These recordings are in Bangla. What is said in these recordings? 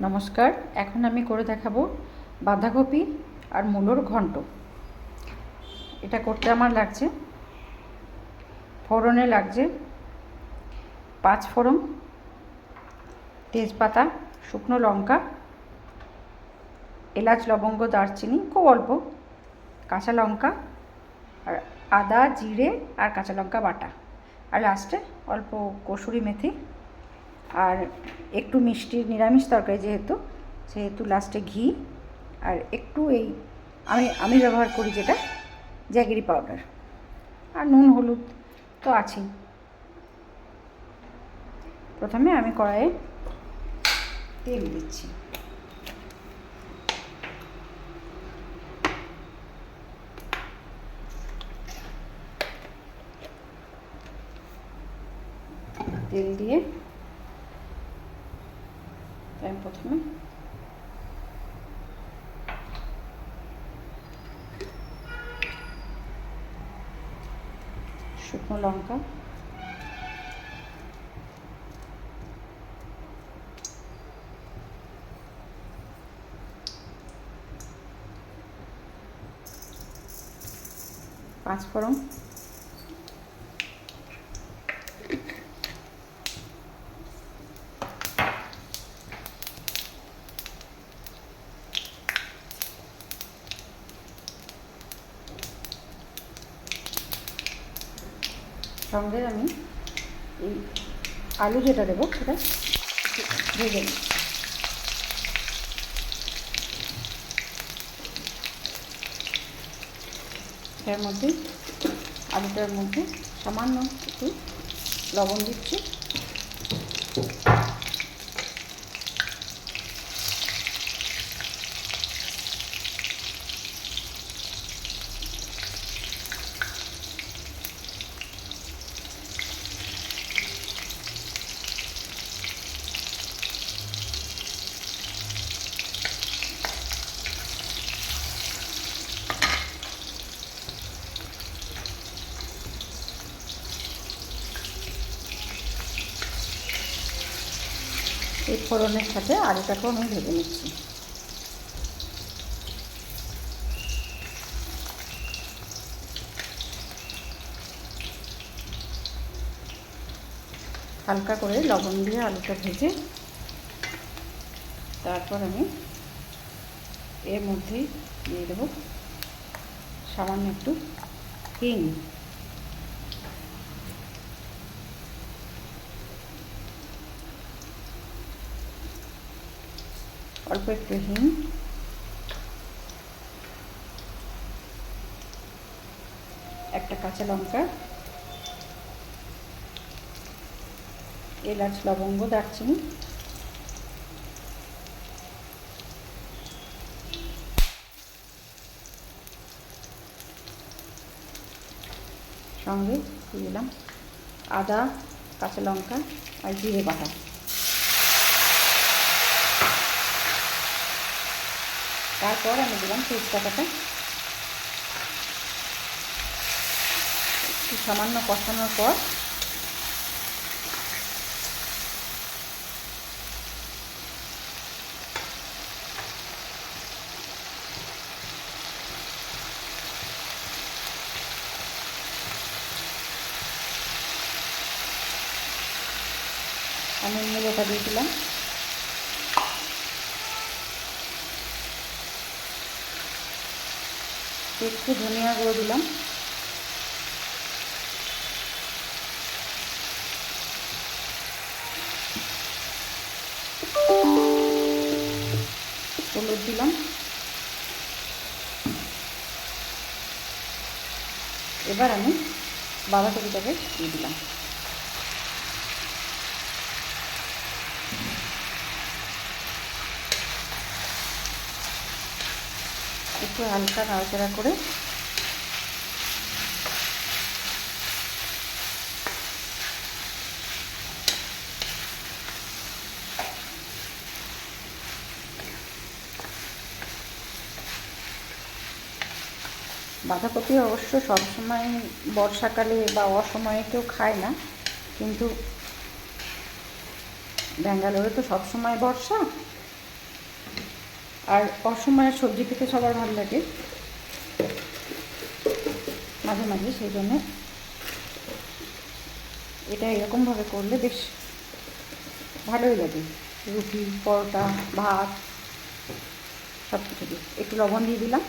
নমস্কার। এখন আমি করে দেখাবো বাঁধাকপি আর মূলোর ঘন্ট। এটা করতে আমার লাগছে, ফোড়নে লাগছে 5 ফোড়ন, তেজপাতা, শুকনো লঙ্কা, এলাচ, লবঙ্গ, দারচিনি খুব অল্প, কাঁচা লঙ্কা আর আদা, জিরে আর কাঁচা লঙ্কা বাটা, আর লাস্টে অল্প কসুরি মেথি আর একটু মিষ্টি, নিরামিষ তরকারি সেহেতু লাস্টে ঘি আর একটু আমি ব্যবহার করি যেটা জ্যাগেরি পাউডার, আর নুন হলুদ তো আছেই। প্রথমে আমি কড়াইয়ে তেল দিচ্ছি। তেল দিয়ে আমি প্রথমে শুকনো লঙ্কা, পাঁচ ফোড়ন, সঙ্গে আমি এই আলু যেটা দেবো সেটা ভেজে নিই। এর মধ্যে আলুটার মধ্যে সামান্য একটু লবণ দিচ্ছি, এই ফোড়নের সাথে আলুটাকেও আমি ভেজে নিচ্ছি। হালকা করে লবণ দিয়ে আলুটা ভেজে তারপর আমি এর মধ্যেই দিয়ে দেবো সামান্য একটু হিং, অল্প একটু হিং, একটা কাঁচা লঙ্কা, এলাচ, লবঙ্গ, দারচিনি, সঙ্গে দিয়ে দিলাম আদা, কাঁচা লঙ্কা আর জিরে বাটা। তারপর আমি দিলাম তেজপাতাটা, একটু সামান্য কষানোর পর আমি মূলোটা দিয়ে দিলাম, একটু ধনিয়া গুঁড়ো দিলাম, হলুদ দিলাম। এবার আমি বাঁধাকপিটাকে দিয়ে দিলাম, একটু হালকা নাড়াচাড়া করে বাঁধাকপি অবশ্য সবসময় বর্ষাকালে বা অসময়ে কেউ খায় না, কিন্তু ব্যাঙ্গালোরে তো সবসময় বর্ষা, আর অসময়ের সবজি খেতে সবার ভালো লাগে মাঝে মাঝে, সেই জন্যে এটা এরকমভাবে করলে বেশ ভালোই লাগে। রুটি, পরোটা, ভাত সব কিছু দিয়ে। একটু লবণ দিয়ে দিলাম।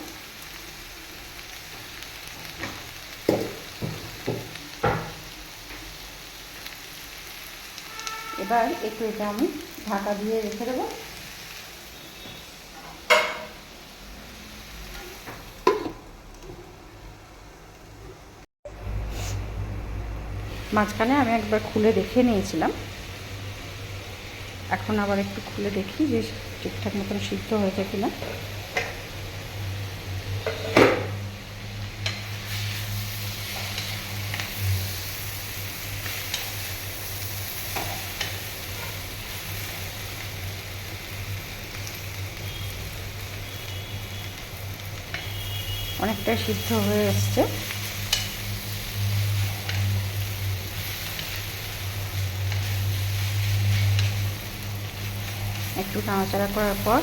এবার একটু এটা আমি ঢাকা দিয়ে রেখে দেবো। মাঝখানে আমি একবার খুলে দেখে নিয়েছিলাম, এখন আবার একটু খুলে দেখি যে ঠিকঠাক মতন সিদ্ধ হয়েছে কিনা। অনেকটাই সিদ্ধ হয়ে এসছে। একটু নাড়াচাড়া করার পর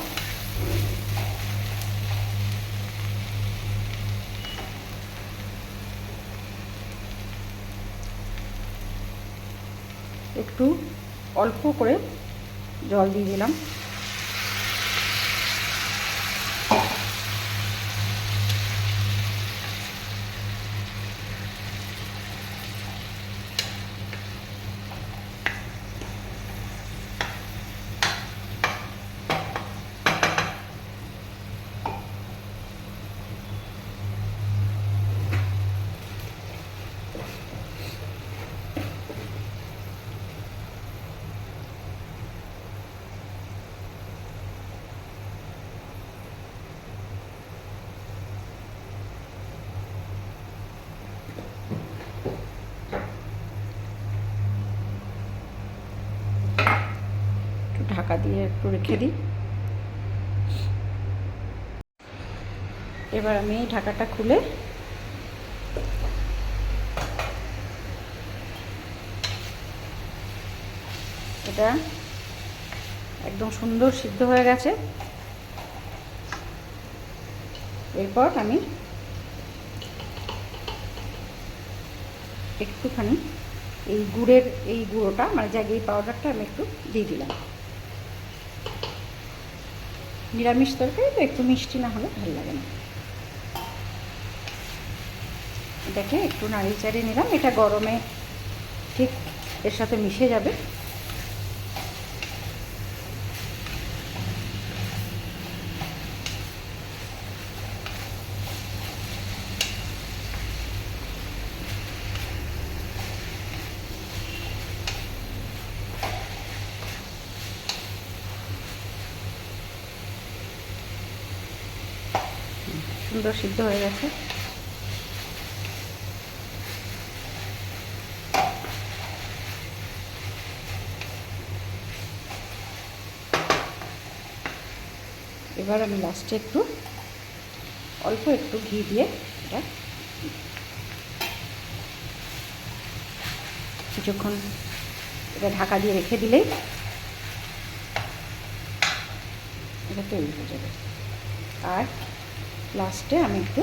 একটু অল্প করে জল দিয়ে দিলাম। ঢাকা দিয়ে একটু রেখে দিই। এবার আমি এই ঢাকাটা খুলে এটা একদম সুন্দর সিদ্ধ হয়ে গেছে। এরপর আমি একটুখানি এই গুঁড়োটা মানে জ্যাগরি পাউডারটা আমি একটু দিয়ে দিলাম। নিরামিষ তরকারি তো একটু মিষ্টি না হলে ভালো লাগে না। এটাকে একটু নাড়িয়ে চাড়িয়ে নিলাম। এটা গরমে ঠিক এর সাথে মিশে যাবে। সুন্দর সিদ্ধ হয়ে গেছে। এবার আমি লাস্টে অল্প একটু ঘি দিয়ে এটা কিছুক্ষণ এটা ঢাকা দিয়ে রেখে দিলেই এটা তৈরি হয়ে যাবে। আর লাস্টে আমি একটু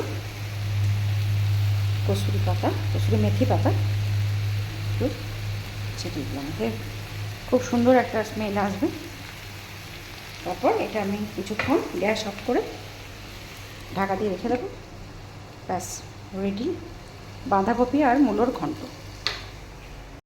কসুরি মেথি পাতা একটু ছিটিয়ে দিলাম। খুব সুন্দর একটা স্মেল আসবে। তারপর এটা আমি কিছুক্ষণ গ্যাস অফ করে ঢাকা দিয়ে রেখে দেবো। ব্যাস রেডি বাঁধাকপি আর মূলোর ঘন্ট।